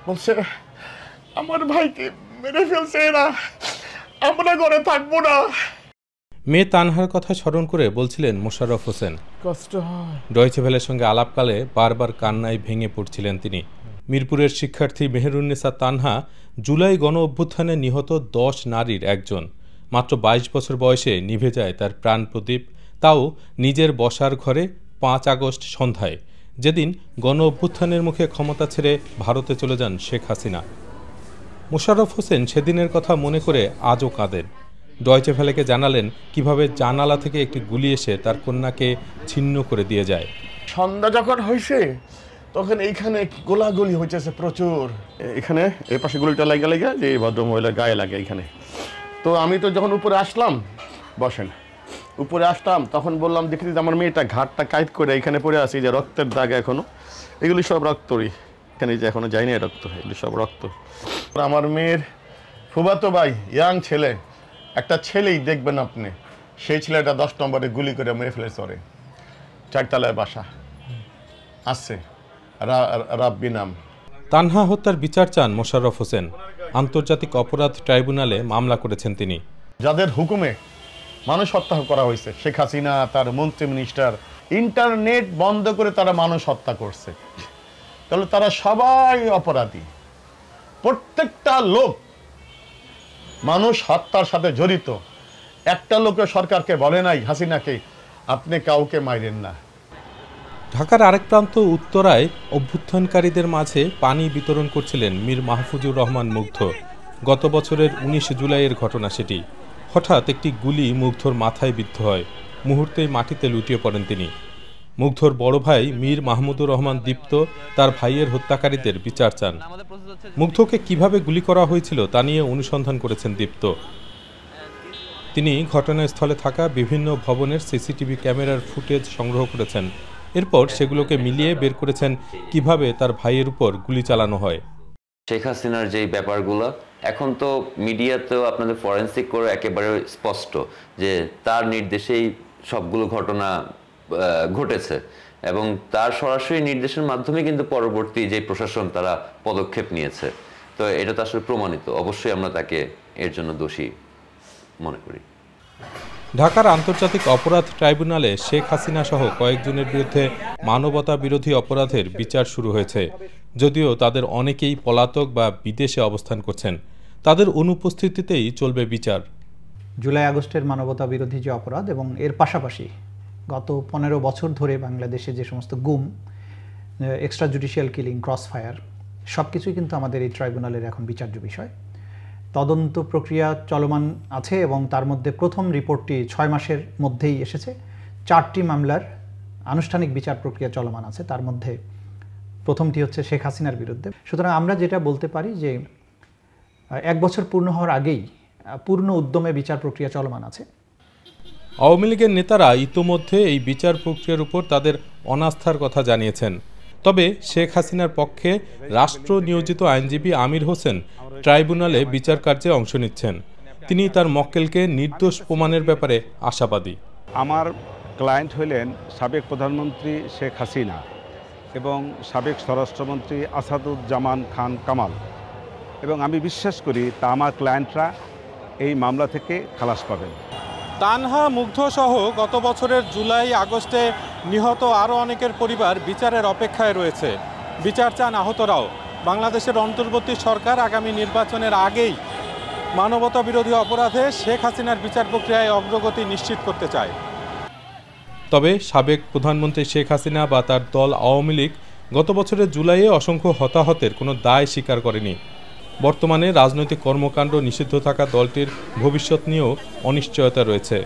বলছে আমার ভাইকে মেরে ফেলছে এরা, আমরা ঘরে থাকবো না। মেয়ে তানহার কথা স্মরণ করে বলছিলেন মোশাররফ হোসেন। কষ্ট হয়। ডয়েচে ভেলের সঙ্গে আলাপকালে বারবার কান্নায় ভেঙে পড়ছিলেন তিনি। মিরপুরের শিক্ষার্থী মেহেরুন্নেসা তানহা জুলাই গণ অভ্যুত্থানে নিহত 10 নারীর একজন। মাত্র 22 বছর বয়সে নিভে যায় তার প্রাণ প্রদীপ, তাও নিজের বসার ঘরে 5 আগস্ট সন্ধ্যায়, যেদিন গণ অভ্যুত্থানের মুখে ক্ষমতা ছেড়ে ভারতে চলে যান শেখ হাসিনা। মোশাররফ হোসেন সেদিনের কথা মনে করে আজও কাঁদেন। ডয়েচে ভেলেকে জানালেন কিভাবে জানালা থেকে একটি গুলি এসে তার কন্যাকে ছিন্ন করে দিয়ে যায়। সন্ধ্যা যখন হয়েছে তখন এইখানে গোলাগুলি হইতেছে প্রচুর, এখানে এই পাশে গুলিটা লাগা লাগা যে ভদ্রমহিলার গায়ে লাগে এইখানে। তো আমি তো যখন উপরে আসলাম, বসেন, উপরে আসলাম তখন বললাম দেখি আমার মেয়েটা ঘাটটা কাইট করে এখানে পড়ে আছে, যে রক্তের দাগ এখনো, এগুলি সব রক্তরই, এখানে যে এখনো যায়নি রক্ত, এগুলি সব রক্ত। আমার মেয়ের ফুফাতো ভাই ইয়াং ছেলে, একটা ছেলেই দেখবেন আপনি, সেই ছেলেটা 10 নম্বরে গুলি করে মেরে ফেলেছে, ওরে 4 তলায় বাসা আসছে, রাব্বি নাম। তানহা হত্যার বিচার চান মোশাররফ হোসেন। আন্তর্জাতিক অপরাধ ট্রাইব্যুনালে মামলা করেছেন তিনি। যাদের হুকুমে মানুষ হত্যা করা হয়েছে, শেখ হাসিনা, তার মন্ত্রী মিনিস্টার, ইন্টারনেট বন্ধ করে তারা মানুষ হত্যা করছে, তাহলে তারা সবাই অপরাধী। প্রত্যেকটা লোক মানুষ হত্যার সাথে জড়িত। একটা লোকে সরকারকে বলে নাই, হাসিনাকে, আপনি কাউকে মাইরেন না। ঢাকার আরেক প্রান্ত উত্তরায় অভ্যুত্থানকারীদের মাঝে পানি বিতরণ করছিলেন মীর মাহফুজুর রহমান মুগ্ধ। গত বছরের 19 জুলাইয়ের ঘটনা সেটি। হঠাৎ একটি গুলি মুগ্ধর মাথায় বিদ্ধ হয়, মুহূর্তেই মাটিতে লুটিয়ে পড়েন তিনি। মুগ্ধর বড় ভাই মীর মাহমুদুর রহমান দীপ্ত তার ভাইয়ের হত্যাকারীদের বিচার চান। মুগ্ধকে কিভাবে গুলি করা হয়েছিল তা নিয়ে অনুসন্ধান করেছেন দীপ্ত। তিনি ঘটনাস্থলে থাকা বিভিন্ন ভবনের সিসিটিভি ক্যামেরার ফুটেজ সংগ্রহ করেছেন। এরপর সেগুলোকে মিলিয়ে বের করেছেন কিভাবে তার ভাইয়ের উপর গুলি চালানো হয়। শেখ হাসিনার যেই ব্যাপারগুলো এখন তো মিডিয়াতেও আপনাদের ফরেন্সিক করে একেবারে স্পষ্ট যে তার নির্দেশেই সবগুলো ঘটনা ঘটেছে, এবং তার সরাসরি নির্দেশের মাধ্যমে কিন্তু পরবর্তী যে প্রশাসন তারা পদক্ষেপ নিয়েছে। তো এটা তো আসলে প্রমাণিত, অবশ্যই আমরা তাকে এর জন্য দোষী মনে করি। ঢাকার আন্তর্জাতিক অপরাধ ট্রাইব্যুনালে শেখ হাসিনা সহ কয়েকজনের বিরুদ্ধে মানবতা বিরোধী অপরাধের বিচার শুরু হয়েছে। যদিও তাদের অনেকেই পলাতক বা বিদেশে অবস্থান করছেন, তাদের অনুপস্থিতিতেই চলবে বিচার। জুলাই আগস্টের মানবতা বিরোধী যে অপরাধ এবং এর পাশাপাশি গত 15 বছর ধরে বাংলাদেশে যে সমস্ত গুম, extra judicial killing, cross fire, সব কিছুই কিন্তু আমাদের এই ট্রাইব্যুনালের এখন বিচার্য বিষয়। তদন্ত প্রক্রিয়া চলমান আছে এবং তার মধ্যে প্রথম রিপোর্টটি 6 মাসের মধ্যেই এসেছে। 4টি মামলার আনুষ্ঠানিক বিচার প্রক্রিয়া চলমান আছে, তার মধ্যে প্রথমটি হচ্ছে শেখ হাসিনার বিরুদ্ধে। সুতরাং আমরা যেটা বলতে পারি যে 1 বছর পূর্ণ হওয়ার আগেই পূর্ণ উদ্যমে বিচার প্রক্রিয়া চলমান আছে। আওয়ামী লীগের নেতারা ইতোমধ্যে এই বিচার প্রক্রিয়ার উপর তাদের অনাস্থার কথা জানিয়েছেন। তবে শেখ হাসিনার পক্ষে রাষ্ট্র নিয়োজিত আইনজীবী আমির হোসেন ট্রাইব্যুনালে বিচার কার্যে অংশ নিচ্ছেন। তিনি তার মক্কেলকে নির্দোষ প্রমাণের ব্যাপারে আশাবাদী। আমার ক্লায়েন্ট হলেন সাবেক প্রধানমন্ত্রী শেখ হাসিনা এবং সাবেক স্বরাষ্ট্রমন্ত্রী আসাদুজ্জামান খান কামাল, এবং আমি বিশ্বাস করি তা আমার ক্লায়েন্টরা এই মামলা থেকে খালাস পাবেন। তানহা, মুগ্ধ সহ গত বছরের জুলাই আগস্টে নিহত আরও অনেকের পরিবার বিচারের অপেক্ষায় রয়েছে। বিচার চান আহতরাও। বাংলাদেশের অন্তর্বর্তী সরকার আগামী নির্বাচনের আগেই মানবতা বিরোধী অপরাধে শেখ হাসিনার বিচার প্রক্রিয়ায় অগ্রগতি নিশ্চিত করতে চায়। তবে সাবেক প্রধানমন্ত্রী শেখ হাসিনা বা তার দল আওয়ামী লীগ গত বছরের জুলাইয়ে অসংখ্য হতাহতের কোনো দায় স্বীকার করেনি। বর্তমানে রাজনৈতিক কর্মকাণ্ড নিষিদ্ধ থাকা দলটির ভবিষ্যৎ নিয়েও অনিশ্চয়তা রয়েছে।